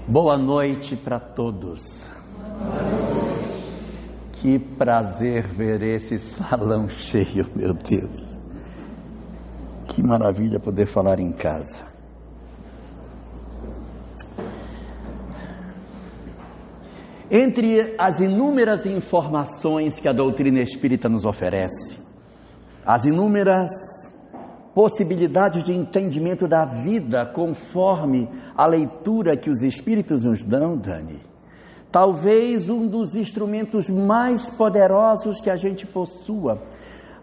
Boa noite para todos. Que prazer ver esse salão cheio, meu Deus. Que maravilha poder falar em casa. Entre as inúmeras informações que a doutrina espírita nos oferece, as inúmeras possibilidades de entendimento da vida conforme a leitura que os espíritos nos dão, Dani, talvez um dos instrumentos mais poderosos que a gente possua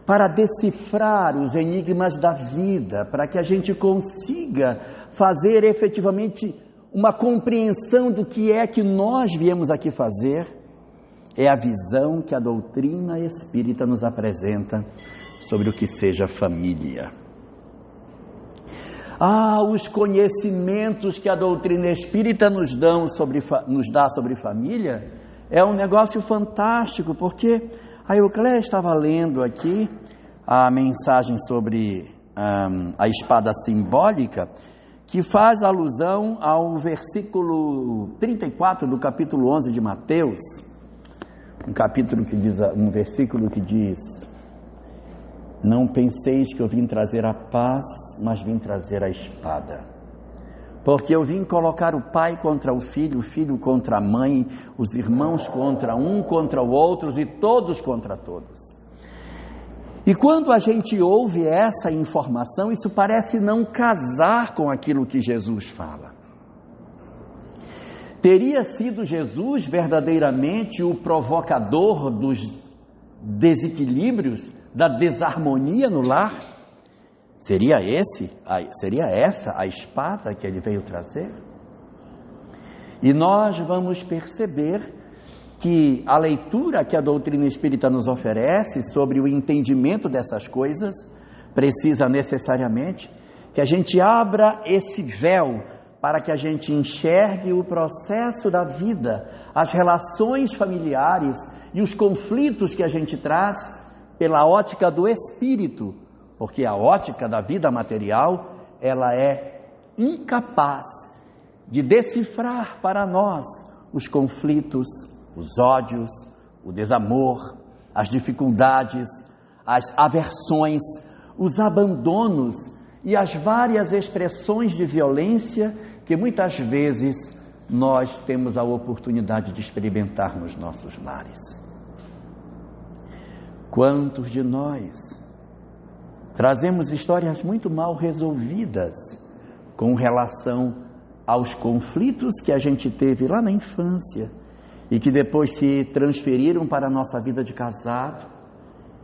para decifrar os enigmas da vida, para que a gente consiga fazer efetivamente uma compreensão do que é que nós viemos aqui fazer, é a visão que a doutrina espírita nos apresenta sobre o que seja família. Os conhecimentos que a doutrina espírita nos dá sobre família é um negócio fantástico, porque a Eucléia estava lendo aqui a mensagem sobre a espada simbólica, que faz alusão ao versículo 34 do capítulo 11 de Mateus, um versículo que diz: não penseis que eu vim trazer a paz, mas vim trazer a espada. Porque eu vim colocar o pai contra o filho contra a mãe, os irmãos contra o outro e todos contra todos. E quando a gente ouve essa informação, isso parece não casar com aquilo que Jesus fala. Teria sido Jesus verdadeiramente o provocador dos desequilíbrios, da desarmonia no lar? Seria essa a espada que ele veio trazer? E nós vamos perceber que a leitura que a doutrina espírita nos oferece sobre o entendimento dessas coisas precisa necessariamente que a gente abra esse véu para que a gente enxergue o processo da vida, as relações familiares e os conflitos que a gente traz pela ótica do espírito, porque a ótica da vida material, ela é incapaz de decifrar para nós os conflitos, os ódios, o desamor, as dificuldades, as aversões, os abandonos e as várias expressões de violência que muitas vezes nós temos a oportunidade de experimentar nos nossos lares. Quantos de nós trazemos histórias muito mal resolvidas com relação aos conflitos que a gente teve lá na infância e que depois se transferiram para a nossa vida de casado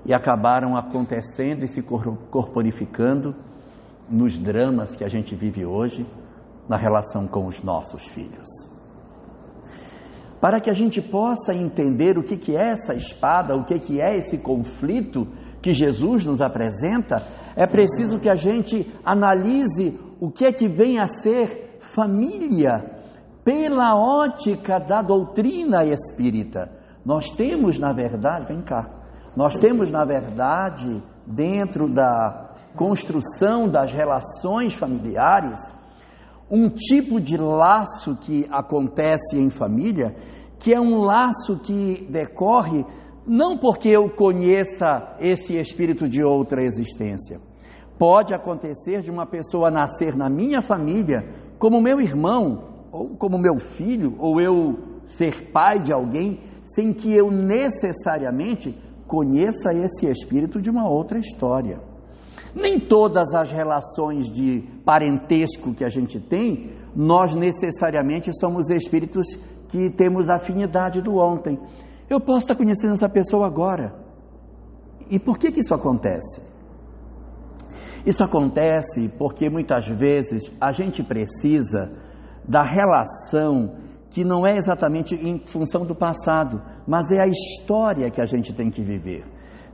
e acabaram acontecendo e se corporificando nos dramas que a gente vive hoje na relação com os nossos filhos. Para que a gente possa entender o que é essa espada, o que é esse conflito que Jesus nos apresenta, é preciso que a gente analise o que vem a ser família pela ótica da doutrina espírita. Nós temos, na verdade, dentro da construção das relações familiares, um tipo de laço que acontece em família, que é um laço que decorre não porque eu conheça esse espírito de outra existência. Pode acontecer de uma pessoa nascer na minha família como meu irmão, ou como meu filho, ou eu ser pai de alguém, sem que eu necessariamente conheça esse espírito de uma outra história. Nem todas as relações de parentesco que a gente tem, nós necessariamente somos espíritos que temos afinidade do ontem. Eu posso estar conhecendo essa pessoa agora. E por que isso acontece? Isso acontece porque muitas vezes a gente precisa da relação que não é exatamente em função do passado, mas é a história que a gente tem que viver.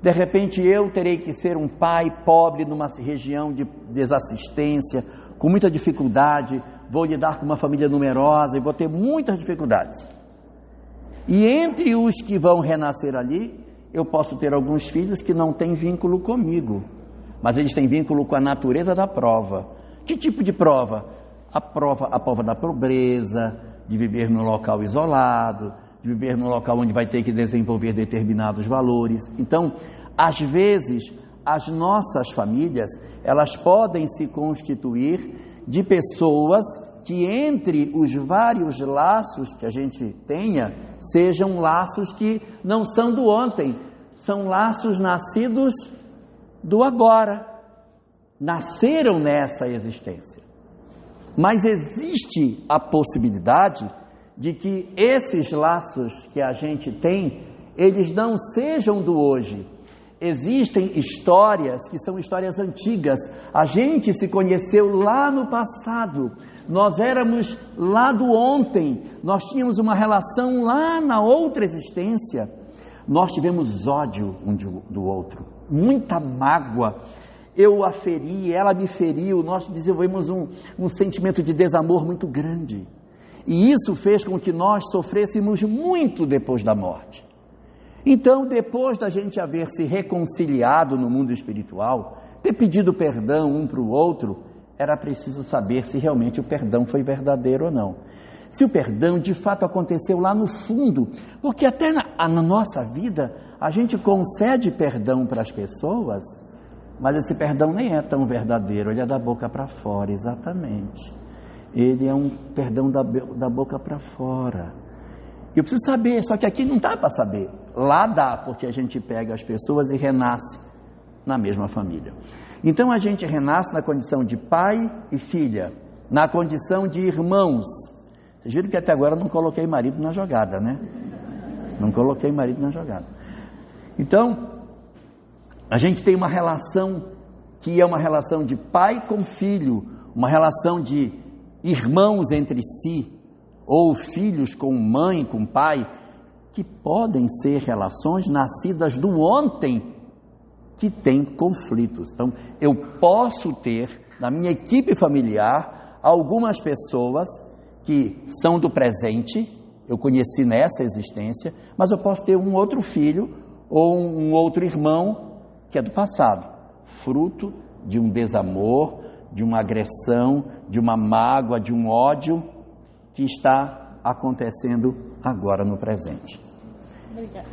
De repente eu terei que ser um pai pobre numa região de desassistência, com muita dificuldade, vou lidar com uma família numerosa e vou ter muitas dificuldades. E entre os que vão renascer ali, eu posso ter alguns filhos que não têm vínculo comigo, mas eles têm vínculo com a natureza da prova. Que tipo de prova? A prova da pobreza, de viver num local isolado, de viver num local onde vai ter que desenvolver determinados valores. Então, às vezes, as nossas famílias, elas podem se constituir de pessoas que entre os vários laços que a gente tenha, sejam laços que não são do ontem, são laços nascidos do agora, nasceram nessa existência. Mas existe a possibilidade de que esses laços que a gente tem, eles não sejam do hoje. Existem histórias que são histórias antigas. A gente se conheceu lá no passado. Nós éramos lá do ontem. Nós tínhamos uma relação lá na outra existência. Nós tivemos ódio um do outro, muita mágoa. Eu a feri, ela me feriu. Nós desenvolvemos um sentimento de desamor muito grande. E isso fez com que nós sofrêssemos muito depois da morte. Então, depois da gente haver se reconciliado no mundo espiritual, ter pedido perdão um para o outro, era preciso saber se realmente o perdão foi verdadeiro ou não. Se o perdão de fato aconteceu lá no fundo, porque até na nossa vida a gente concede perdão para as pessoas, mas esse perdão nem é tão verdadeiro, ele é da boca para fora, exatamente. Ele é um perdão da boca para fora. Eu preciso saber, só que aqui não dá para saber. Lá dá, porque a gente pega as pessoas e renasce na mesma família. Então a gente renasce na condição de pai e filha, na condição de irmãos. Vocês viram que até agora eu não coloquei marido na jogada, né? Não coloquei marido na jogada. Então, a gente tem uma relação que é uma relação de pai com filho, uma relação de irmãos entre si, ou filhos com mãe, com pai, que podem ser relações nascidas do ontem, que tem conflitos. Então, eu posso ter na minha equipe familiar algumas pessoas que são do presente, eu conheci nessa existência, mas eu posso ter um outro filho ou um outro irmão que é do passado, fruto de um desamor, de uma agressão, de uma mágoa, de um ódio que está acontecendo agora no presente. Obrigada.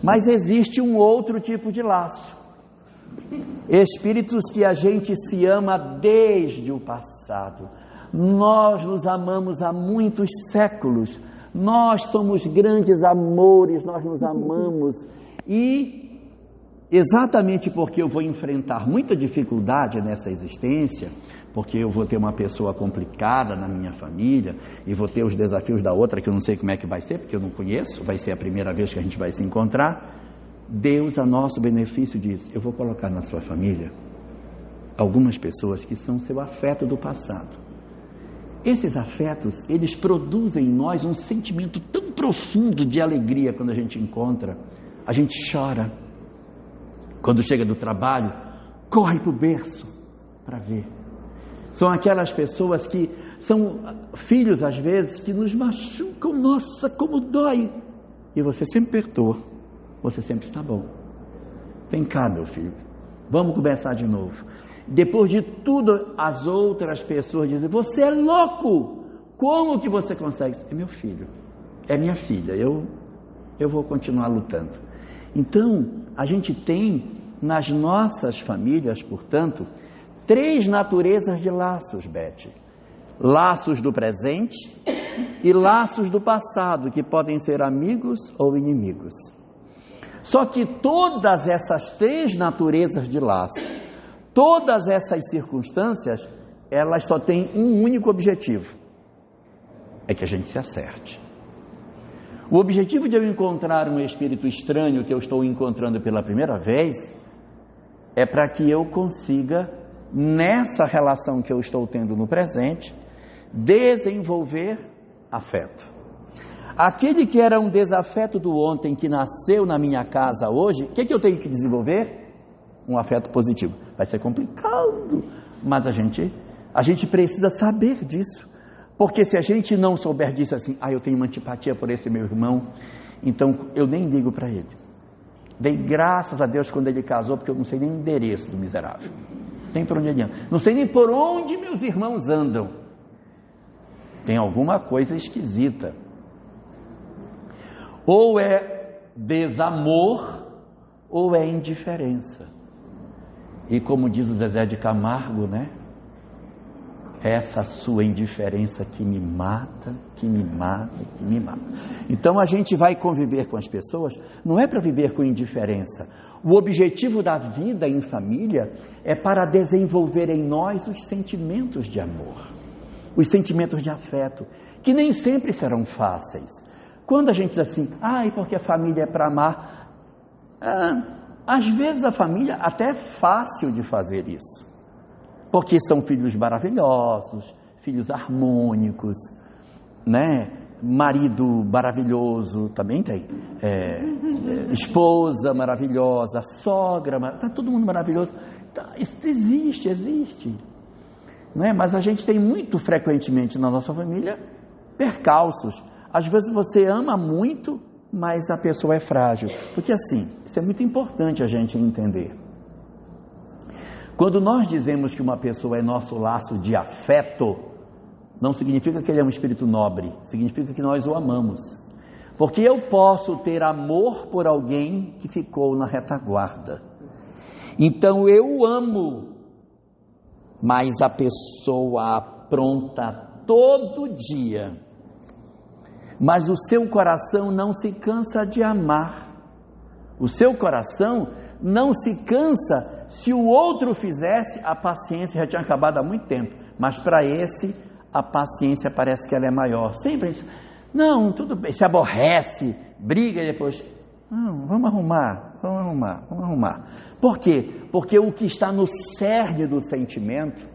Mas existe um outro tipo de laço. Espíritos que a gente se ama desde o passado. Nós nos amamos há muitos séculos. Nós somos grandes amores, nós nos amamos. E exatamente porque eu vou enfrentar muita dificuldade nessa existência, porque eu vou ter uma pessoa complicada na minha família e vou ter os desafios da outra que eu não sei como é que vai ser, porque eu não conheço, vai ser a primeira vez que a gente vai se encontrar. Deus, a nosso benefício, diz: eu vou colocar na sua família algumas pessoas que são seu afeto do passado. Esses afetos, eles produzem em nós um sentimento tão profundo de alegria quando a gente encontra. A gente chora. Quando chega do trabalho, corre para o berço para ver. São aquelas pessoas que são filhos, às vezes, que nos machucam. Nossa, como dói! E você sempre perdoa, você sempre está bom. Vem cá, meu filho, vamos começar de novo. Depois de tudo, as outras pessoas dizem: você é louco! Como que você consegue? É meu filho, é minha filha, eu vou continuar lutando. Então, a gente tem nas nossas famílias, portanto, 3 naturezas de laços, Beth. Laços do presente e laços do passado, que podem ser amigos ou inimigos. Só que todas essas 3 naturezas de laço, todas essas circunstâncias, elas só têm um único objetivo: é que a gente se acerte. O objetivo de eu encontrar um espírito estranho que eu estou encontrando pela primeira vez é para que eu consiga, nessa relação que eu estou tendo no presente, desenvolver afeto. Aquele que era um desafeto do ontem, que nasceu na minha casa hoje, o que eu tenho que desenvolver? Um afeto positivo. Vai ser complicado, mas a gente precisa saber disso. Porque se a gente não souber disso assim, eu tenho uma antipatia por esse meu irmão, então eu nem ligo para ele. Dei graças a Deus quando ele casou, porque eu não sei nem o endereço do miserável. Nem por onde ele anda. Não sei nem por onde meus irmãos andam. Tem alguma coisa esquisita. Ou é desamor, ou é indiferença. E como diz o Zezé de Camargo, né? Essa sua indiferença que me mata, que me mata, que me mata. Então a gente vai conviver com as pessoas, não é para viver com indiferença. O objetivo da vida em família é para desenvolver em nós os sentimentos de amor, os sentimentos de afeto, que nem sempre serão fáceis. Quando a gente diz assim, porque a família é para amar, às vezes a família até é fácil de fazer isso. Porque são filhos maravilhosos, filhos harmônicos, né? Marido maravilhoso, também tem, esposa maravilhosa, sogra, está todo mundo maravilhoso. Isso existe, né? Mas a gente tem muito frequentemente na nossa família percalços. Às vezes você ama muito, mas a pessoa é frágil. Porque assim, isso é muito importante a gente entender. Quando nós dizemos que uma pessoa é nosso laço de afeto, não significa que ele é um espírito nobre, significa que nós o amamos. Porque eu posso ter amor por alguém que ficou na retaguarda. Então eu amo, mas a pessoa apronta todo dia. Mas o seu coração não se cansa de amar. O seu coração não se cansa. Se o outro fizesse, a paciência já tinha acabado há muito tempo. Mas para esse, a paciência parece que ela é maior. Sempre isso. Não, tudo bem. Se aborrece, briga e depois... Não, vamos arrumar. Por quê? Porque o que está no cerne do sentimento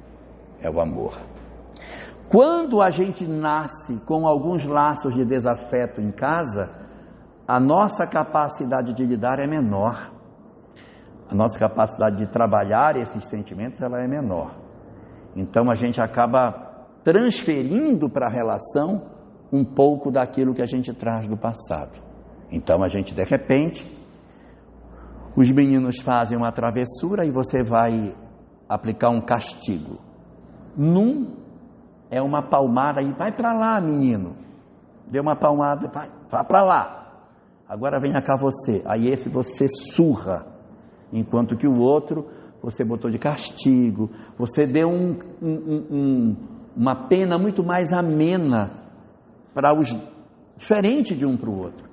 é o amor. Quando a gente nasce com alguns laços de desafeto em casa, a nossa capacidade de lidar é menor. A nossa capacidade de trabalhar esses sentimentos, ela é menor. Então a gente acaba transferindo para a relação um pouco daquilo que a gente traz do passado. Então a gente, de repente, os meninos fazem uma travessura e você vai aplicar um castigo. É uma palmada e vai para lá, menino. Deu uma palmada, vai para lá. Agora venha cá você. Aí esse você surra. Enquanto que o outro, você botou de castigo, você deu uma pena muito mais amena para os diferente de um para o outro.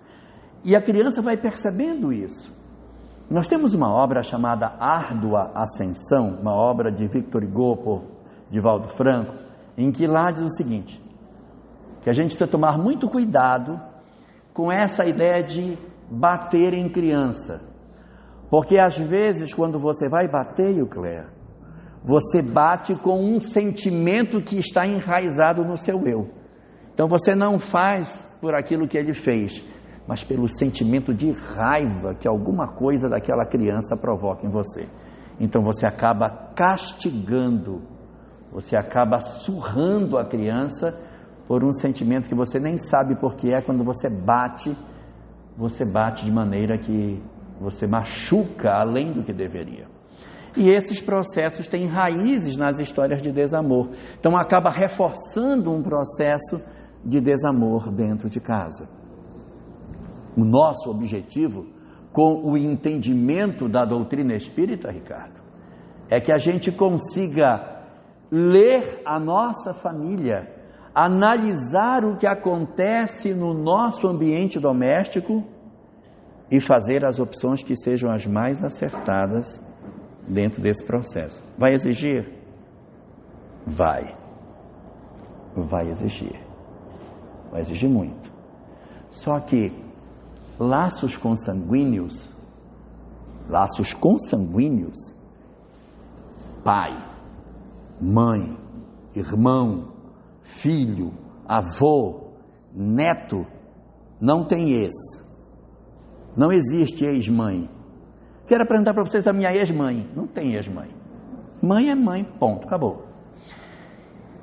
E a criança vai percebendo isso. Nós temos uma obra chamada Árdua Ascensão, uma obra de Victor Hugo por Divaldo Franco, em que lá diz o seguinte, que a gente precisa tomar muito cuidado com essa ideia de bater em criança. Porque às vezes quando você vai bater, Eucléia, você bate com um sentimento que está enraizado no seu eu. Então você não faz por aquilo que ele fez, mas pelo sentimento de raiva que alguma coisa daquela criança provoca em você. Então você acaba castigando, você acaba surrando a criança por um sentimento que você nem sabe por que é. Quando você bate de maneira que você machuca além do que deveria. E esses processos têm raízes nas histórias de desamor. Então acaba reforçando um processo de desamor dentro de casa. O nosso objetivo, com o entendimento da doutrina espírita, Ricardo, é que a gente consiga ler a nossa família, analisar o que acontece no nosso ambiente doméstico e fazer as opções que sejam as mais acertadas dentro desse processo. Vai exigir? Vai exigir. Vai exigir muito. Só que laços consanguíneos, pai, mãe, irmão, filho, avô, neto, não tem ex. Não existe ex-mãe. Quero apresentar para vocês a minha ex-mãe. Não tem ex-mãe. Mãe é mãe, ponto, acabou.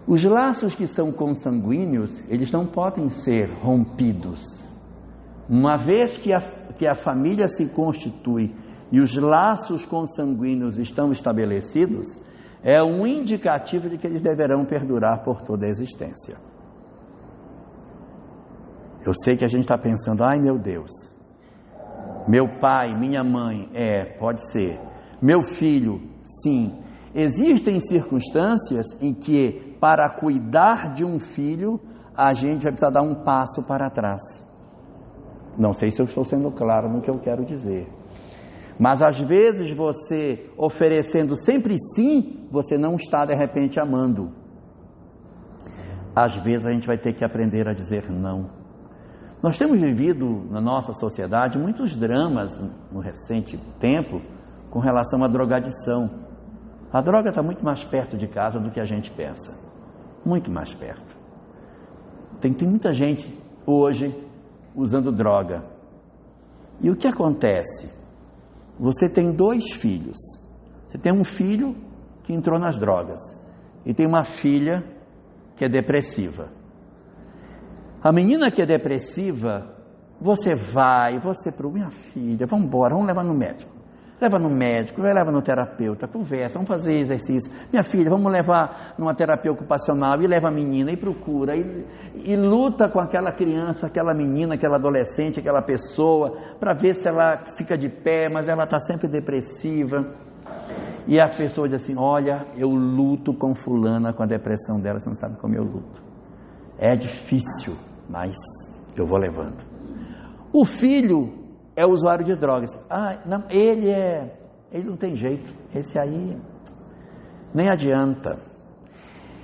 Os laços que são consanguíneos, eles não podem ser rompidos. Uma vez que a família se constitui e os laços consanguíneos estão estabelecidos, é um indicativo de que eles deverão perdurar por toda a existência. Eu sei que a gente está pensando, ai meu Deus, meu pai, minha mãe, pode ser, meu filho, sim. Existem circunstâncias em que, para cuidar de um filho, a gente vai precisar dar um passo para trás. Não sei se eu estou sendo claro no que eu quero dizer. Mas às vezes você oferecendo sempre sim, você não está de repente amando. Às vezes a gente vai ter que aprender a dizer não. Nós temos vivido na nossa sociedade muitos dramas no recente tempo com relação à drogadição. A droga está muito mais perto de casa do que a gente pensa. Muito mais perto. Tem muita gente hoje usando droga. E o que acontece? Você tem 2 filhos. Você tem um filho que entrou nas drogas e tem uma filha que é depressiva. A menina que é depressiva, você para minha filha, vamos embora, vamos levar no médico. Leva no médico, leva no terapeuta, conversa, vamos fazer exercício. Minha filha, vamos levar numa terapia ocupacional, e leva a menina, e procura, e luta com aquela criança, aquela menina, aquela adolescente, aquela pessoa, para ver se ela fica de pé, mas ela está sempre depressiva. E a pessoa diz assim, olha, eu luto com fulana, com a depressão dela, você não sabe como eu luto. É difícil, mas eu vou levando. O filho é usuário de drogas. Não, ele não tem jeito, esse aí nem adianta.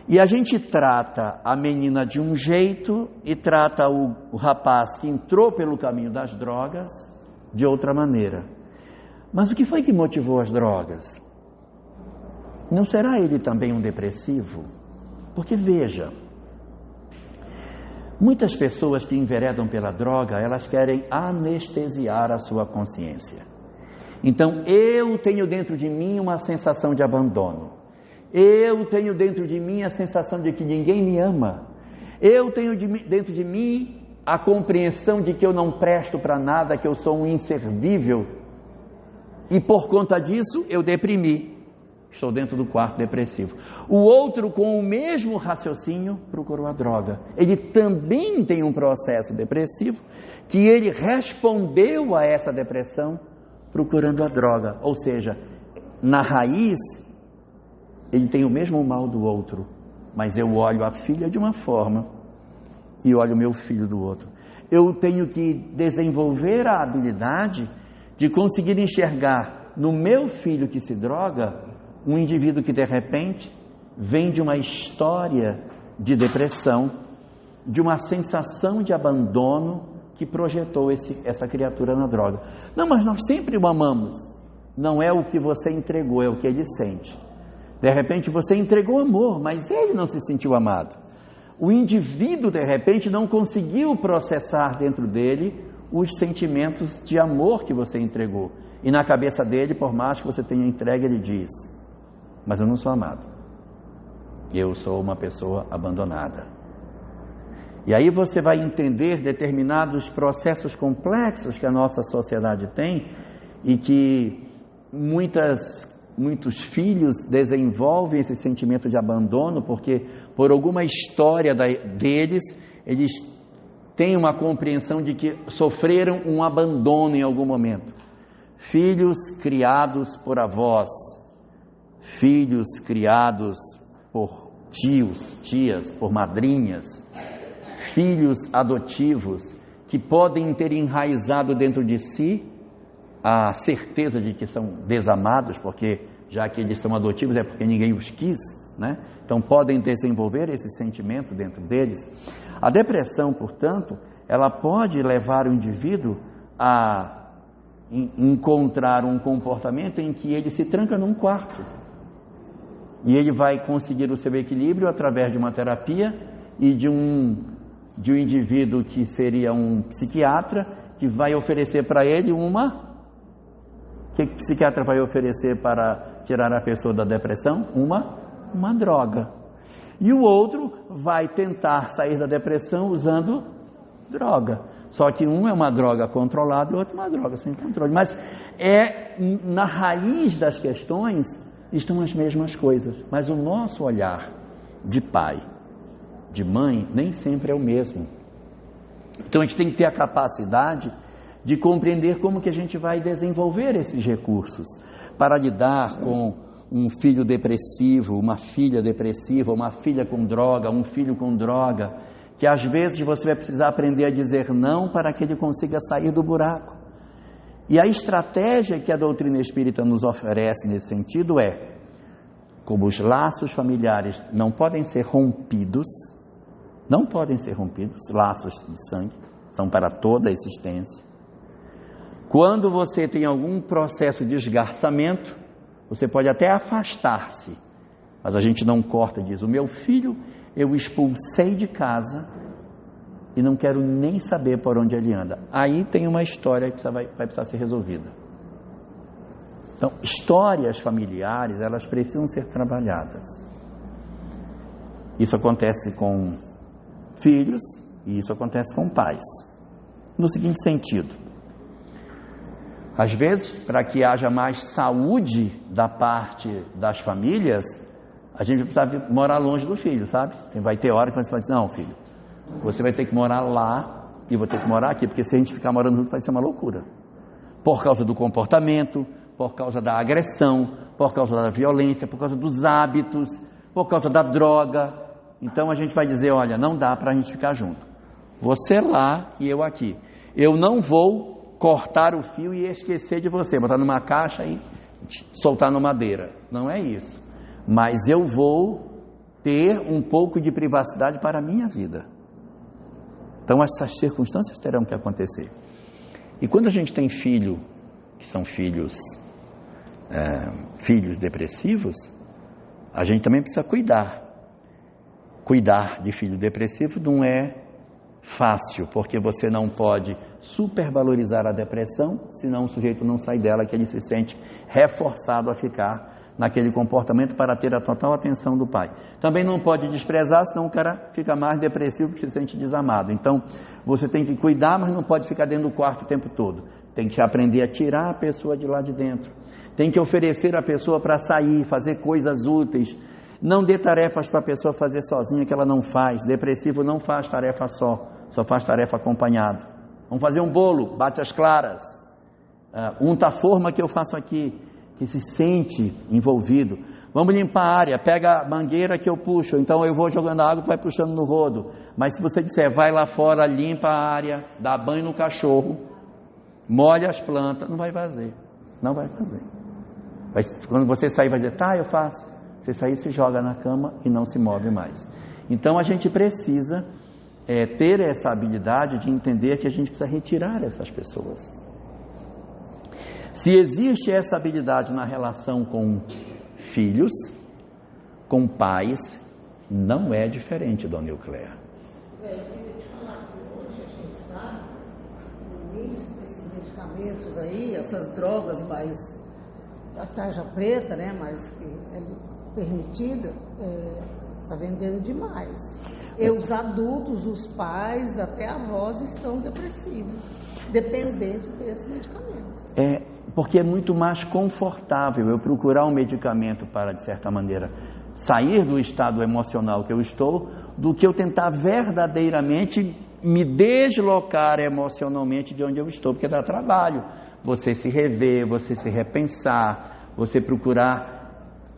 E a gente trata a menina de um jeito e trata o rapaz que entrou pelo caminho das drogas de outra maneira. Mas o que foi que motivou as drogas? Não será ele também um depressivo? Porque veja, muitas pessoas que enveredam pela droga, elas querem anestesiar a sua consciência. Então, eu tenho dentro de mim uma sensação de abandono. Eu tenho dentro de mim a sensação de que ninguém me ama. Eu tenho dentro de mim a compreensão de que eu não presto para nada, que eu sou um inservível. E por conta disso, eu deprimi. Estou dentro do quarto depressivo. O outro, com o mesmo raciocínio, procurou a droga. Ele também tem um processo depressivo, que ele respondeu a essa depressão procurando a droga. Ou seja, na raiz, ele tem o mesmo mal do outro, mas eu olho a filha de uma forma e olho o meu filho do outro. Eu tenho que desenvolver a habilidade de conseguir enxergar no meu filho que se droga um indivíduo que de repente vem de uma história de depressão, de uma sensação de abandono que projetou essa criatura na droga. Não, mas nós sempre o amamos. Não é o que você entregou, é o que ele sente. De repente você entregou amor, mas ele não se sentiu amado. O indivíduo de repente não conseguiu processar dentro dele os sentimentos de amor que você entregou. E na cabeça dele, por mais que você tenha entregue, ele diz: mas eu não sou amado, eu sou uma pessoa abandonada. E aí você vai entender determinados processos complexos que a nossa sociedade tem e que muitos filhos desenvolvem esse sentimento de abandono porque por alguma história deles, eles têm uma compreensão de que sofreram um abandono em algum momento. Filhos criados por avós, filhos criados por tios, tias, por madrinhas, filhos adotivos que podem ter enraizado dentro de si a certeza de que são desamados, porque já que eles são adotivos é porque ninguém os quis, né? Então podem desenvolver esse sentimento dentro deles. A depressão, portanto, ela pode levar o indivíduo a encontrar um comportamento em que ele se tranca num quarto e ele vai conseguir o seu equilíbrio através de uma terapia e de um indivíduo que seria um psiquiatra, que vai oferecer para ele o que o psiquiatra vai oferecer para tirar a pessoa da depressão? Uma droga. E o outro vai tentar sair da depressão usando droga. Só que um é uma droga controlada e o outro uma droga sem controle. Mas na raiz das questões estão as mesmas coisas. Mas o nosso olhar de pai, de mãe, nem sempre é o mesmo. Então a gente tem que ter a capacidade de compreender como que a gente vai desenvolver esses recursos para lidar com um filho depressivo, uma filha depressiva, uma filha com droga, um filho com droga, que às vezes você vai precisar aprender a dizer não para que ele consiga sair do buraco. E a estratégia que a doutrina espírita nos oferece nesse sentido é, como os laços familiares não podem ser rompidos, laços de sangue, são para toda a existência. Quando você tem algum processo de esgarçamento, você pode até afastar-se, mas a gente não corta e diz, o meu filho eu expulsei de casa e não quero nem saber por onde ele anda. Aí tem uma história que vai precisar ser resolvida. Então, histórias familiares, elas precisam ser trabalhadas. Isso acontece com filhos e isso acontece com pais. No seguinte sentido, às vezes, para que haja mais saúde da parte das famílias, a gente precisa morar longe do filho, sabe? Vai ter hora que você vai dizer, não, filho, você vai ter que morar lá e vou ter que morar aqui, porque se a gente ficar morando junto vai ser uma loucura. Por causa do comportamento, por causa da agressão, por causa da violência, por causa dos hábitos, por causa da droga. Então a gente vai dizer, olha, não dá para a gente ficar junto. Você lá e eu aqui. Eu não vou cortar o fio e esquecer de você, botar numa caixa e soltar numa madeira. Não é isso. Mas eu vou ter um pouco de privacidade para a minha vida. Então essas circunstâncias terão que acontecer. E quando a gente tem filho, que são filhos depressivos, a gente também precisa cuidar. Cuidar de filho depressivo não é fácil, porque você não pode supervalorizar a depressão, senão o sujeito não sai dela, que ele se sente reforçado a ficar naquele comportamento para ter a total atenção do pai. Também não pode desprezar, senão o cara fica mais depressivo, que se sente desamado. Então, você tem que cuidar, mas não pode ficar dentro do quarto o tempo todo. Tem que aprender a tirar a pessoa de lá de dentro. Tem que oferecer a pessoa para sair, fazer coisas úteis. Não dê tarefas para a pessoa fazer sozinha, que ela não faz. Depressivo não faz tarefa só faz tarefa acompanhado. Vamos fazer um bolo, bate as claras. Unta a forma que eu faço aqui, que se sente envolvido. Vamos limpar a área, pega a mangueira que eu puxo, então eu vou jogando água, tu vai puxando no rodo. Mas se você disser, vai lá fora, limpa a área, dá banho no cachorro, molha as plantas, não vai fazer. Não vai fazer. Quando você sair, vai dizer, tá, eu faço. Você sair, se joga na cama e não se move mais. Então a gente precisa ter essa habilidade de entender que a gente precisa retirar essas pessoas. Se existe essa habilidade na relação com filhos, com pais, não é diferente, dona Eucléia. Eu queria te falar que hoje a gente sabe o índice desses medicamentos aí, essas drogas mais da tarja preta, né, mas que é permitida, está vendendo demais. E os adultos, os pais, até avós estão depressivos, dependendo desse medicamento. Porque é muito mais confortável eu procurar um medicamento para, de certa maneira, sair do estado emocional que eu estou, do que eu tentar verdadeiramente me deslocar emocionalmente de onde eu estou, porque dá trabalho. Você se rever, você se repensar, você procurar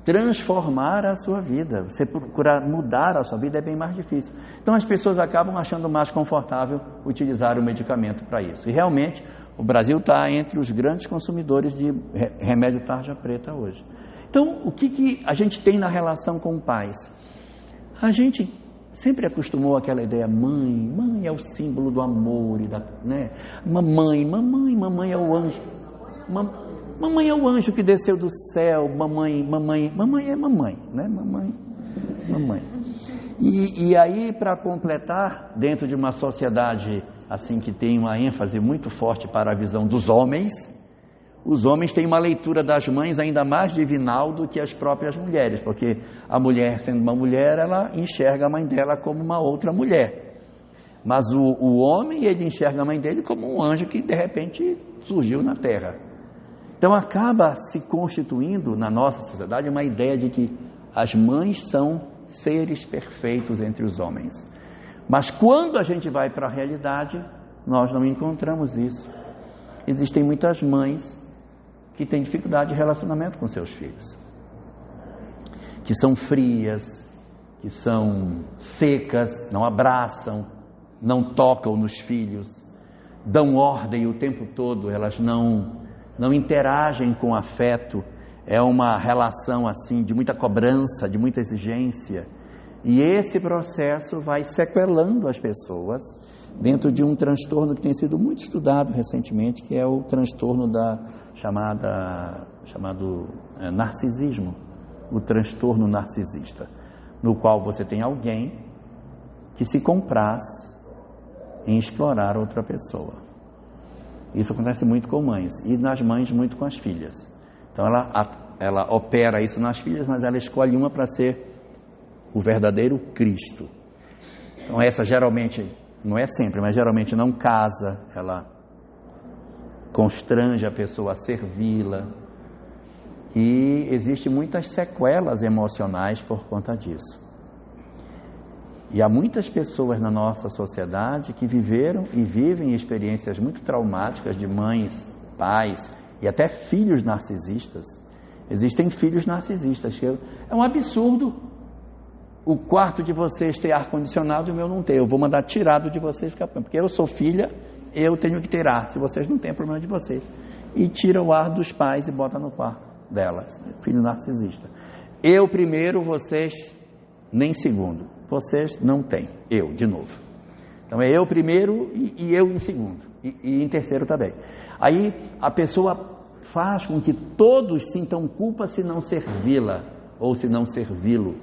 transformar a sua vida, você procurar mudar a sua vida é bem mais difícil. Então as pessoas acabam achando mais confortável utilizar o medicamento para isso. E realmente o Brasil está entre os grandes consumidores de remédio tarja preta hoje. Então o que a gente tem na relação com pais? A gente sempre acostumou aquela ideia, mãe é o símbolo do amor, né? Mamãe é o anjo. Mamãe é o anjo que desceu do céu, mamãe é mamãe, né? Mamãe. E aí, para completar, dentro de uma sociedade assim que tem uma ênfase muito forte para a visão dos homens, os homens têm uma leitura das mães ainda mais divinal do que as próprias mulheres, porque a mulher, sendo uma mulher, ela enxerga a mãe dela como uma outra mulher. Mas o homem, ele enxerga a mãe dele como um anjo que de repente surgiu na terra. Então acaba se constituindo na nossa sociedade uma ideia de que as mães são seres perfeitos entre os homens. Mas quando a gente vai para a realidade, nós não encontramos isso. Existem muitas mães que têm dificuldade de relacionamento com seus filhos, que são frias, que são secas, não abraçam, não tocam nos filhos, dão ordem o tempo todo, elas não interagem com afeto. É uma relação assim de muita cobrança, de muita exigência, e esse processo vai sequelando as pessoas dentro de um transtorno que tem sido muito estudado recentemente, que é o transtorno chamado narcisismo, o transtorno narcisista, no qual você tem alguém que se compraz em explorar outra pessoa. Isso acontece muito com mães, e nas mães muito com as filhas. Então ela opera isso nas filhas, mas ela escolhe uma para ser o verdadeiro Cristo. Então essa geralmente, não é sempre, mas geralmente não casa, ela constrange a pessoa a servi-la, e existem muitas sequelas emocionais por conta disso. E há muitas pessoas na nossa sociedade que viveram e vivem experiências muito traumáticas de mães, pais e até filhos narcisistas. Existem filhos narcisistas, que é um absurdo o quarto de vocês ter ar-condicionado e o meu não ter. Eu vou mandar tirado de vocês, porque eu sou filha, eu tenho que ter ar. Se vocês não têm, problema de vocês. E tira o ar dos pais e bota no quarto delas. Filho narcisista. Eu primeiro, vocês nem segundo. Vocês não têm. Eu, de novo. Então é eu primeiro e eu em segundo. E em terceiro também. Aí a pessoa faz com que todos sintam culpa se não servi-la ou se não servi-lo.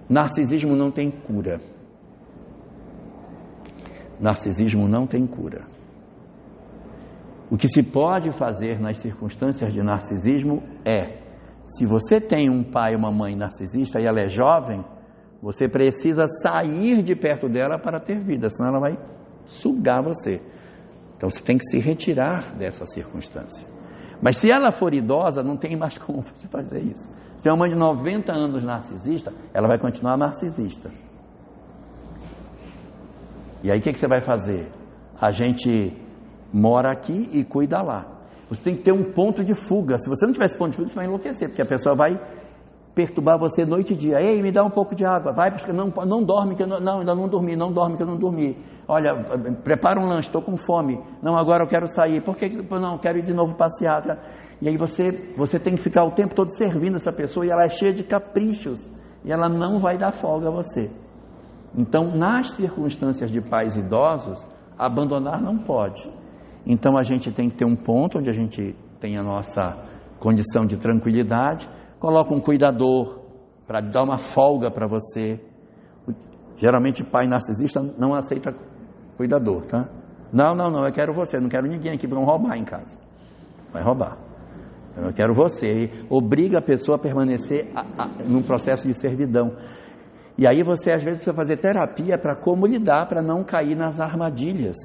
Narcisismo não tem cura. Narcisismo não tem cura. O que se pode fazer nas circunstâncias de narcisismo é, se você tem um pai ou uma mãe narcisista e ela é jovem, você precisa sair de perto dela para ter vida, senão ela vai sugar você. Então você tem que se retirar dessa circunstância. Mas se ela for idosa, não tem mais como você fazer isso. Se é uma mãe de 90 anos narcisista, ela vai continuar narcisista. E aí o que você vai fazer? A gente mora aqui e cuida lá. Você tem que ter um ponto de fuga. Se você não tiver esse ponto de fuga, você vai enlouquecer, porque a pessoa vai perturbar você noite e dia. Ei, me dá um pouco de água. Vai, porque não dorme, que eu não, ainda não dormi, não dorme, que eu não dormi. Olha, prepara um lanche, estou com fome. Não, agora eu quero sair. Por que não? Quero ir de novo passear. E aí você tem que ficar o tempo todo servindo essa pessoa, e ela é cheia de caprichos, e ela não vai dar folga a você. Então, nas circunstâncias de pais idosos, abandonar não pode. Então a gente tem que ter um ponto onde a gente tem a nossa condição de tranquilidade, coloca um cuidador para dar uma folga para você. Geralmente pai narcisista não aceita cuidador, tá? Não, eu quero você, não quero ninguém aqui, vão roubar em casa. Vai roubar. Eu quero você. E obriga a pessoa a permanecer num processo de servidão. E aí você às vezes precisa fazer terapia para como lidar, para não cair nas armadilhas.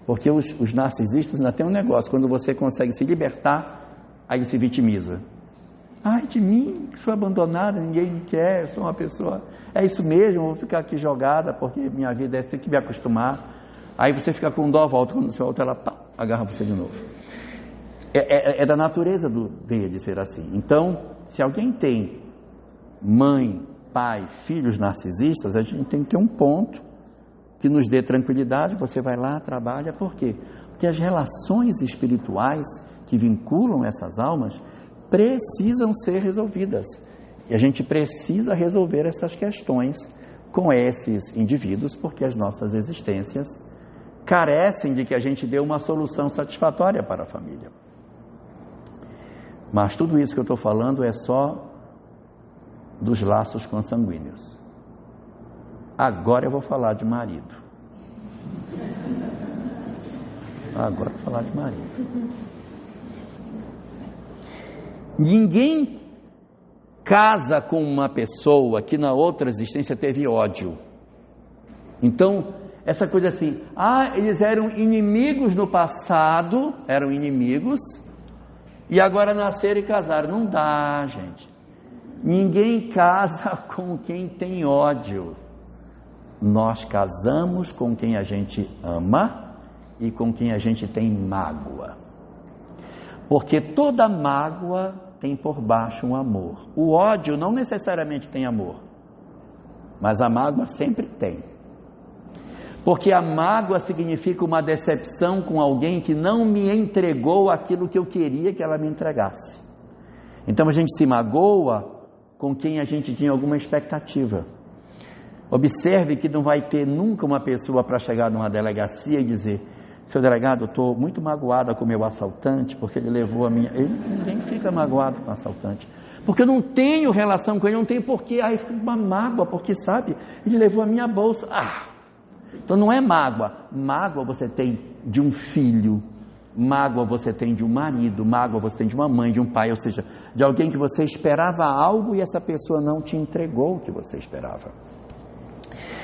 Porque os narcisistas ainda tem um negócio, quando você consegue se libertar, aí ele se vitimiza. Ai de mim, sou abandonada, ninguém me quer, eu sou uma pessoa, é isso mesmo, eu vou ficar aqui jogada, porque minha vida é ter que me acostumar. Aí você fica com dó, volta, quando você volta, ela agarra você de novo. É da natureza dele ser assim. Então, se alguém tem mãe, pai, filhos narcisistas, a gente tem que ter um ponto que nos dê tranquilidade. Você vai lá, trabalha. Por quê? Porque as relações espirituais que vinculam essas almas precisam ser resolvidas. E a gente precisa resolver essas questões com esses indivíduos, porque as nossas existências carecem de que a gente dê uma solução satisfatória para a família. Mas tudo isso que eu estou falando é só dos laços consanguíneos. Agora eu vou falar de marido. Agora eu vou falar de marido. Ninguém casa com uma pessoa que na outra existência teve ódio. Então, essa coisa assim, eles eram inimigos no passado, eram inimigos, e agora nasceram e casaram. Não dá, gente. Ninguém casa com quem tem ódio. Nós casamos com quem a gente ama e com quem a gente tem mágoa. Porque toda mágoa tem por baixo um amor. O ódio não necessariamente tem amor, mas a mágoa sempre tem. Porque a mágoa significa uma decepção com alguém que não me entregou aquilo que eu queria que ela me entregasse. Então a gente se magoa com quem a gente tinha alguma expectativa. Observe que não vai ter nunca uma pessoa para chegar numa delegacia e dizer: seu delegado, eu estou muito magoada com o meu assaltante, porque ele levou a minha... Ninguém fica magoado com o assaltante, porque eu não tenho relação com ele, não tenho porquê. Aí fica uma mágoa, porque sabe, ele levou a minha bolsa. Então não é mágoa. Mágoa você tem de um filho, mágoa você tem de um marido, mágoa você tem de uma mãe, de um pai, ou seja, de alguém que você esperava algo e essa pessoa não te entregou o que você esperava.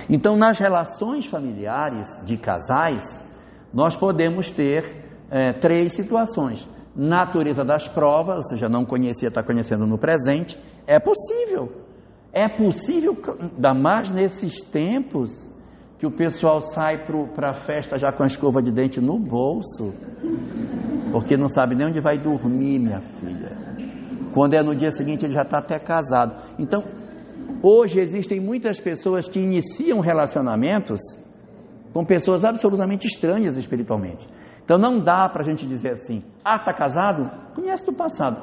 Então, nas relações familiares de casais, nós podemos ter 3 situações. Natureza das provas, ou seja, não conhecia, está conhecendo no presente. É possível, ainda mais nesses tempos que o pessoal sai para a festa já com a escova de dente no bolso, porque não sabe nem onde vai dormir, minha filha. Quando é no dia seguinte, ele já está até casado. Então, hoje existem muitas pessoas que iniciam relacionamentos com pessoas absolutamente estranhas espiritualmente. Então não dá para a gente dizer assim: está casado? Conhece do passado.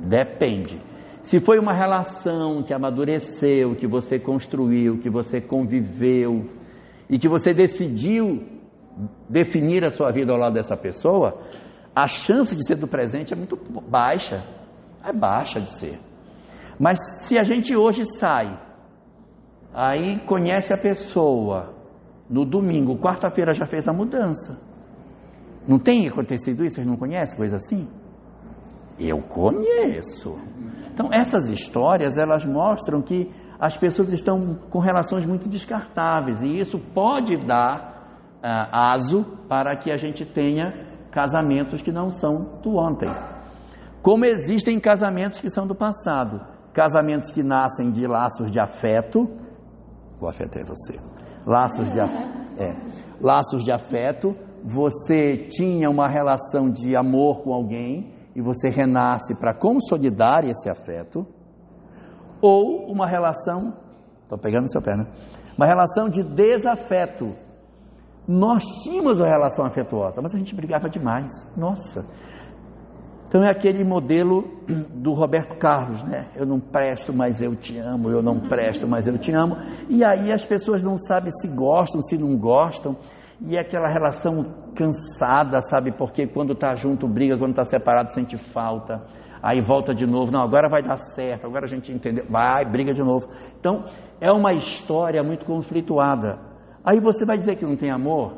Depende. Se foi uma relação que amadureceu, que você construiu, que você conviveu e que você decidiu definir a sua vida ao lado dessa pessoa, a chance de ser do presente é muito baixa. É baixa de ser. Mas se a gente hoje sai, aí conhece a pessoa, no domingo, quarta-feira já fez a mudança. Não tem acontecido isso? Vocês não conhecem coisa assim? Eu conheço. Então essas histórias, elas mostram que as pessoas estão com relações muito descartáveis, e isso pode dar aso para que a gente tenha casamentos que não são do ontem. Como existem casamentos que são do passado, casamentos que nascem de laços de afeto. O afeto é você. Laços de afeto. Você tinha uma relação de amor com alguém e você renasce para consolidar esse afeto. Ou uma relação, estou pegando no seu pé, né? Uma relação de desafeto. Nós tínhamos uma relação afetuosa, mas a gente brigava demais. Nossa! Então é aquele modelo do Roberto Carlos, né? Eu não presto, mas eu te amo, eu não presto, mas eu te amo. E aí as pessoas não sabem se gostam, se não gostam. E é aquela relação cansada, sabe? Porque quando está junto briga, quando está separado sente falta. Aí volta de novo, não, agora vai dar certo, agora a gente entendeu, vai, briga de novo. Então é uma história muito conflituada. Aí você vai dizer que não tem amor?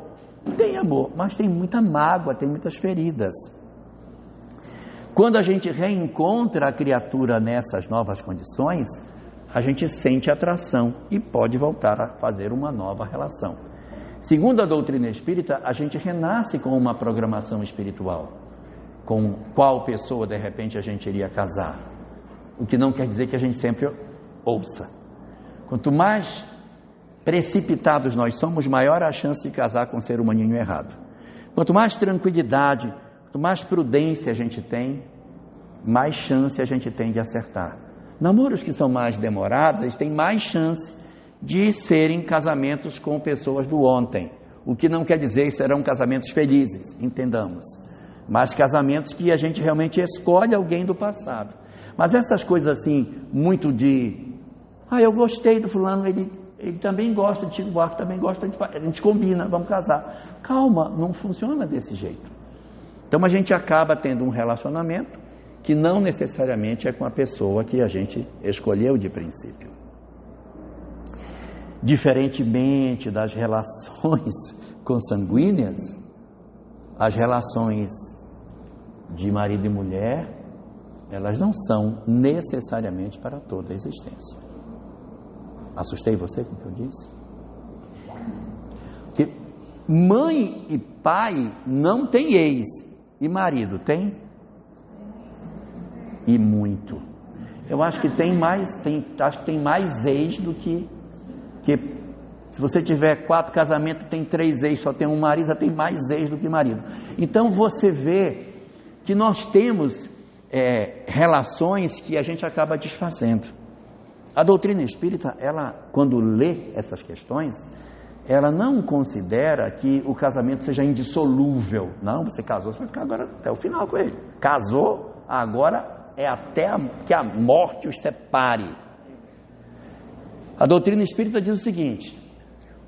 Tem amor, mas tem muita mágoa, tem muitas feridas. Quando a gente reencontra a criatura nessas novas condições, a gente sente atração e pode voltar a fazer uma nova relação. Segundo a doutrina espírita, a gente renasce com uma programação espiritual, com qual pessoa de repente a gente iria casar. O que não quer dizer que a gente sempre ouça. Quanto mais precipitados nós somos, maior a chance de casar com um ser humaninho errado. Quanto mais tranquilidade, quanto mais prudência a gente tem, mais chance a gente tem de acertar. Namoros que são mais demorados têm mais chance de serem casamentos com pessoas do ontem, o que não quer dizer que serão casamentos felizes, entendamos, mas casamentos que a gente realmente escolhe alguém do passado. Mas essas coisas assim, muito de eu gostei do fulano, ele também gosta de Chico Buarque, também gosta de... a gente combina, vamos casar. Calma, não funciona desse jeito. Então a gente acaba tendo um relacionamento que não necessariamente é com a pessoa que a gente escolheu de princípio. Diferentemente das relações consanguíneas, as relações de marido e mulher, elas não são necessariamente para toda a existência. Assustei você com o que eu disse? Porque mãe e pai não tem ex, e marido tem? E muito. Eu acho que tem mais ex do que Porque se você tiver 4 casamentos, tem 3 ex, só tem um marido, já tem mais ex do que marido. Então você vê que nós temos relações que a gente acaba desfazendo. A doutrina espírita, ela, quando lê essas questões, ela não considera que o casamento seja indissolúvel. Não, você casou, você vai ficar agora até o final com ele. Casou, agora é até que a morte os separe. A doutrina espírita diz o seguinte: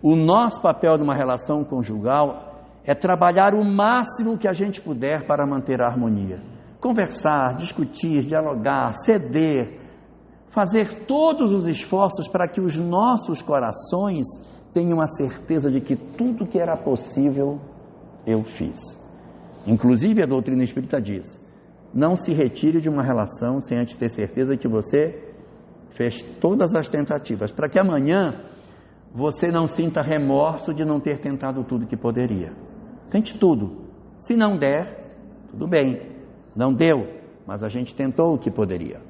o nosso papel numa relação conjugal é trabalhar o máximo que a gente puder para manter a harmonia. Conversar, discutir, dialogar, ceder, fazer todos os esforços para que os nossos corações tenham a certeza de que tudo que era possível eu fiz. Inclusive a doutrina espírita diz: não se retire de uma relação sem antes ter certeza que você fez todas as tentativas, para que amanhã você não sinta remorso de não ter tentado tudo que poderia. Tente tudo. Se não der, tudo bem. Não deu, mas a gente tentou o que poderia.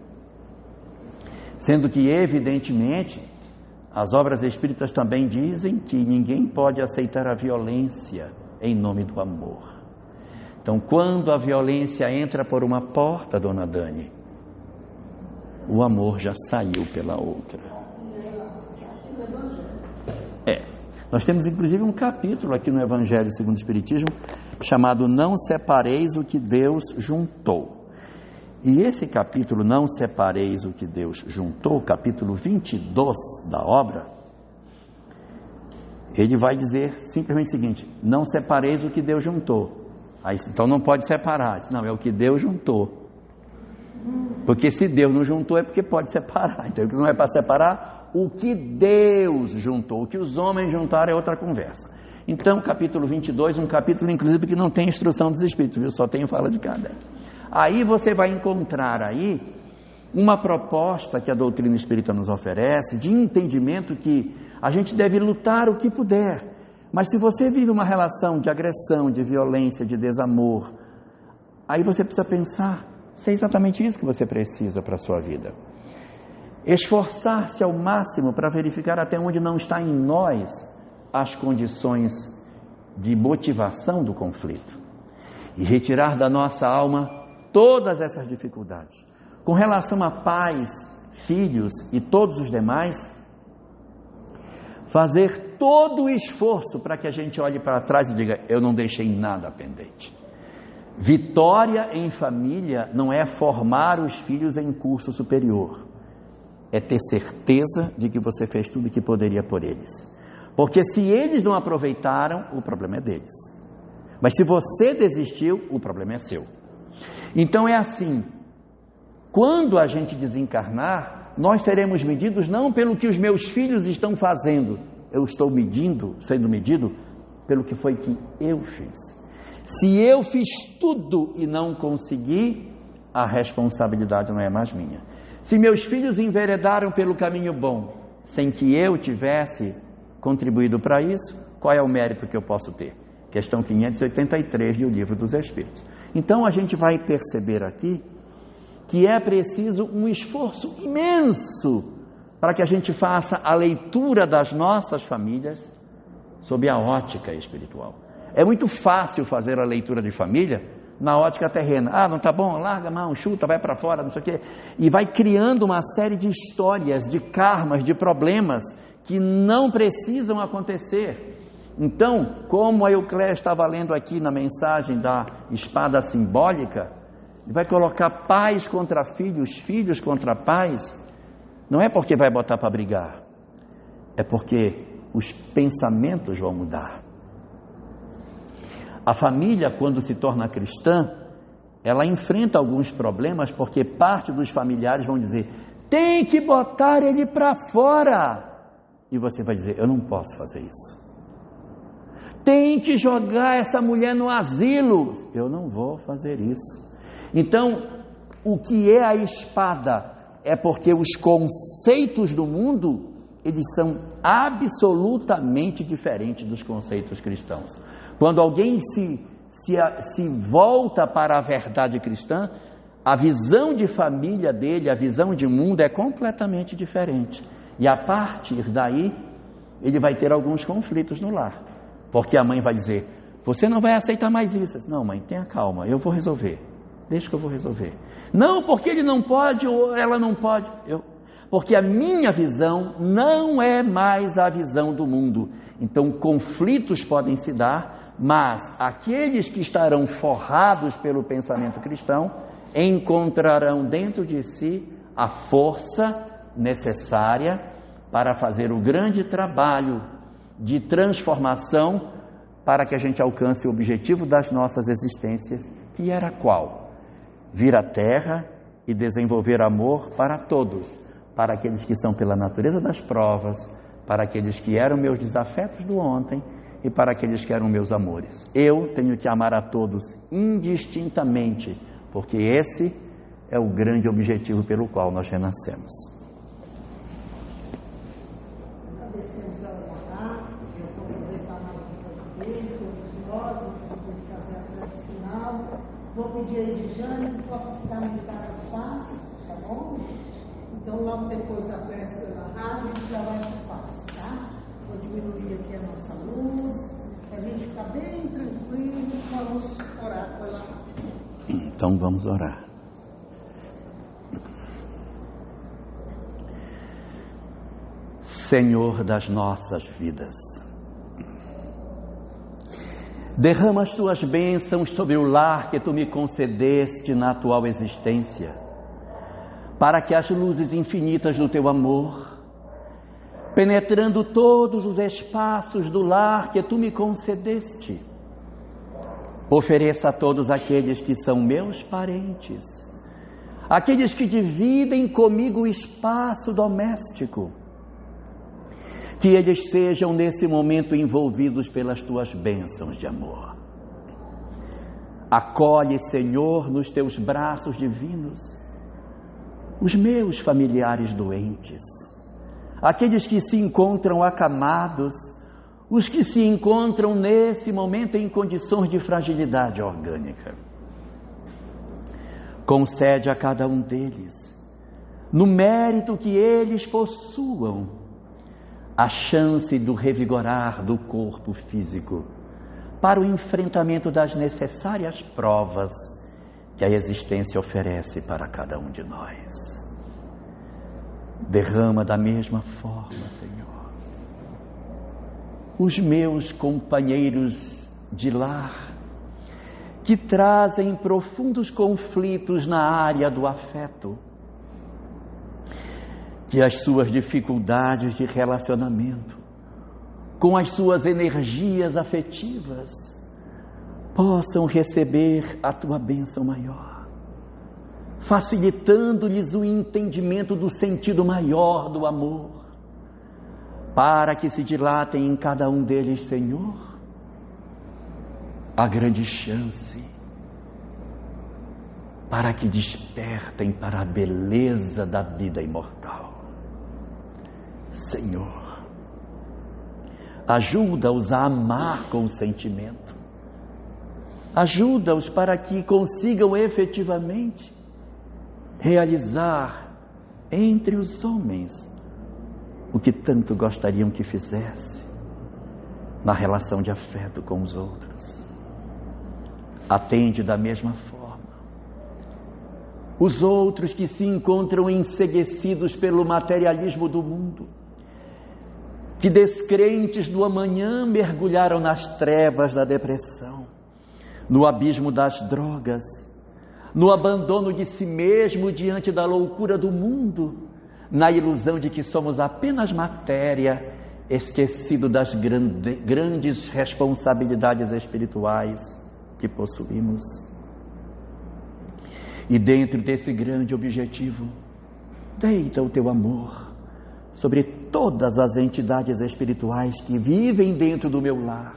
Sendo que, evidentemente, as obras espíritas também dizem que ninguém pode aceitar a violência em nome do amor. Então, quando a violência entra por uma porta, dona Dani, o amor já saiu pela outra. Nós temos inclusive um capítulo aqui no Evangelho segundo o Espiritismo chamado Não Separeis o que Deus Juntou. E esse capítulo, Não Separeis o que Deus Juntou, capítulo 22 da obra, ele vai dizer simplesmente o seguinte: não separeis o que Deus juntou. Aí, então não pode separar. Não, é o que Deus juntou. Porque se Deus não juntou é porque pode separar. Então não é para separar o que Deus juntou. O que os homens juntaram é outra conversa. Então capítulo 22, um capítulo inclusive que não tem instrução dos espíritos, viu? Só tem fala de Kardec. Aí você vai encontrar aí uma proposta que a doutrina espírita nos oferece de entendimento que a gente deve lutar o que puder, mas se você vive uma relação de agressão, de violência, de desamor, aí você precisa pensar se é exatamente isso que você precisa para a sua vida. Esforçar-se ao máximo para verificar até onde não está em nós as condições de motivação do conflito e retirar da nossa alma todas essas dificuldades. Com relação a pais, filhos e todos os demais, fazer todo o esforço para que a gente olhe para trás e diga: eu não deixei nada pendente. Vitória em família não é formar os filhos em curso superior, é ter certeza de que você fez tudo o que poderia por eles. Porque se eles não aproveitaram, o problema é deles. Mas se você desistiu, o problema é seu. Então é assim: quando a gente desencarnar, nós seremos medidos não pelo que os meus filhos estão fazendo, eu estou sendo medido pelo que foi que eu fiz. Se eu fiz tudo e não consegui, a responsabilidade não é mais minha. Se meus filhos enveredaram pelo caminho bom, sem que eu tivesse contribuído para isso, qual é o mérito que eu posso ter? Questão 583 do Livro dos Espíritos. Então a gente vai perceber aqui que é preciso um esforço imenso para que a gente faça a leitura das nossas famílias sob a ótica espiritual. É muito fácil fazer a leitura de família na ótica terrena. Ah, não tá bom? Larga a mão, chuta, vai para fora, não sei o quê. E vai criando uma série de histórias, de karmas, de problemas que não precisam acontecer. Então, como a Eucléia estava lendo aqui na mensagem da espada simbólica, vai colocar pais contra filhos, filhos contra pais, não é porque vai botar para brigar, é porque os pensamentos vão mudar. A família, quando se torna cristã, ela enfrenta alguns problemas, porque parte dos familiares vão dizer: tem que botar ele para fora. E você vai dizer: eu não posso fazer isso. Tem que jogar essa mulher no asilo. Eu não vou fazer isso. Então, o que é a espada? É porque os conceitos do mundo, eles são absolutamente diferentes dos conceitos cristãos. Quando alguém se volta para a verdade cristã, a visão de família dele, a visão de mundo é completamente diferente. E a partir daí, ele vai ter alguns conflitos no lar, porque a mãe vai dizer: você não vai aceitar mais isso. Não, mãe, tenha calma, eu vou resolver, deixa que eu vou resolver. Não, porque ele não pode ou ela não pode. Porque a minha visão não é mais a visão do mundo. Então conflitos podem se dar, mas aqueles que estarão forrados pelo pensamento cristão encontrarão dentro de si a força necessária para fazer o grande trabalho de transformação para que a gente alcance o objetivo das nossas existências, que era qual? Vir à Terra e desenvolver amor para todos, para aqueles que são pela natureza das provas, para aqueles que eram meus desafetos do ontem e para aqueles que eram meus amores. Eu tenho que amar a todos indistintamente, porque esse é o grande objetivo pelo qual nós renascemos. Agradecemos a Maná, eu vou aproveitar mais um pouco dele, todos nós, vamos fazer a prece final. Vou pedir aí de Jane que possa ficar na guitarra de paz, tá bom? Então, logo depois da prece pela rádio, a gente já vai de paz, tá? Vou diminuir aqui a nossa luz, para a gente ficar bem tranquilo, vamos orar pela rádio. Então vamos orar. Senhor das nossas vidas, derrama as tuas bênçãos sobre o lar que tu me concedeste na atual existência, para que as luzes infinitas do teu amor, penetrando todos os espaços do lar que tu me concedeste, ofereça a todos aqueles que são meus parentes, aqueles que dividem comigo o espaço doméstico, que eles sejam nesse momento envolvidos pelas tuas bênçãos de amor. Acolhe, Senhor, nos teus braços divinos os meus familiares doentes, aqueles que se encontram acamados, os que se encontram nesse momento em condições de fragilidade orgânica. Concede a cada um deles, no mérito que eles possuam, a chance do revigorar do corpo físico para o enfrentamento das necessárias provas que a existência oferece para cada um de nós. Derrama da mesma forma, Senhor, os meus companheiros de lar, que trazem profundos conflitos na área do afeto, que as suas dificuldades de relacionamento, com as suas energias afetivas, possam receber a tua bênção maior, facilitando-lhes o entendimento do sentido maior do amor, para que se dilatem em cada um deles, Senhor, a grande chance para que despertem para a beleza da vida imortal. Senhor, ajuda-os a amar com sentimento, ajuda-os para que consigam efetivamente realizar entre os homens o que tanto gostariam que fizesse na relação de afeto com os outros. Atende da mesma forma os outros que se encontram enceguecidos pelo materialismo do mundo, que descrentes do amanhã mergulharam nas trevas da depressão, no abismo das drogas, no abandono de si mesmo diante da loucura do mundo, na ilusão de que somos apenas matéria, esquecido das grandes responsabilidades espirituais que possuímos. E dentro desse grande objetivo, deita o teu amor sobre todas as entidades espirituais que vivem dentro do meu lar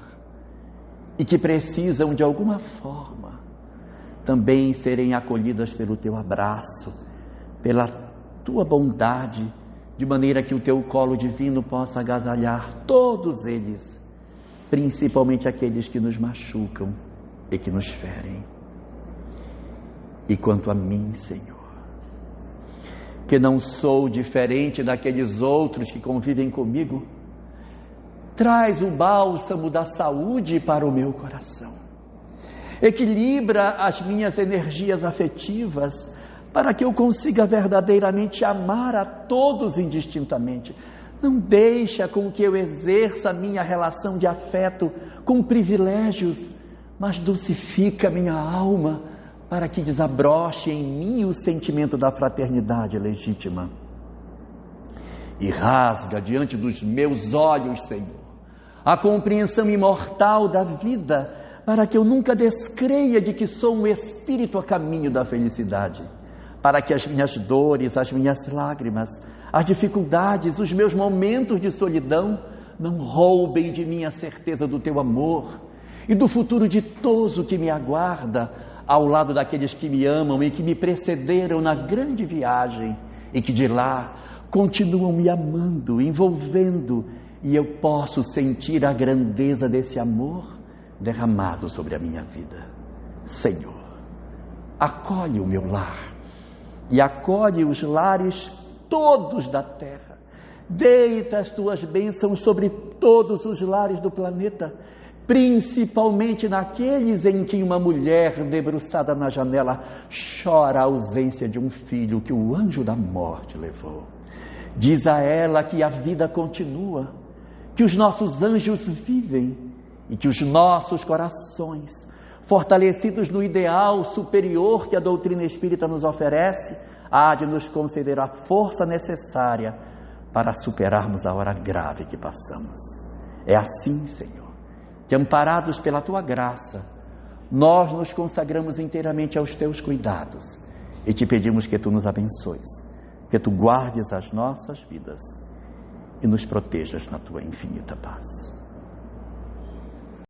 e que precisam de alguma forma também serem acolhidas pelo teu abraço, pela tua bondade, de maneira que o teu colo divino possa agasalhar todos eles, principalmente aqueles que nos machucam e que nos ferem. E quanto a mim, Senhor, que não sou diferente daqueles outros que convivem comigo, traz o bálsamo da saúde para o meu coração. Equilibra as minhas energias afetivas para que eu consiga verdadeiramente amar a todos indistintamente. Não deixa com que eu exerça a minha relação de afeto com privilégios, mas dulcifica minha alma para que desabroche em mim o sentimento da fraternidade legítima. E rasga diante dos meus olhos, Senhor, a compreensão imortal da vida, para que eu nunca descreia de que sou um espírito a caminho da felicidade, para que as minhas dores, as minhas lágrimas, as dificuldades, os meus momentos de solidão não roubem de mim a certeza do teu amor e do futuro ditoso que me aguarda ao lado daqueles que me amam e que me precederam na grande viagem e que de lá continuam me amando, envolvendo, e eu posso sentir a grandeza desse amor derramado sobre a minha vida. Senhor, acolhe o meu lar e acolhe os lares todos da terra. Deita as tuas bênçãos sobre todos os lares do planeta, principalmente naqueles em que uma mulher debruçada na janela chora a ausência de um filho que o anjo da morte levou. Diz a ela que a vida continua, que os nossos anjos vivem e que os nossos corações, fortalecidos no ideal superior que a doutrina espírita nos oferece, há de nos conceder a força necessária para superarmos a hora grave que passamos. É assim, Senhor, que amparados pela Tua graça, nós nos consagramos inteiramente aos Teus cuidados e te pedimos que Tu nos abençoes, que Tu guardes as nossas vidas e nos protejas na Tua infinita paz.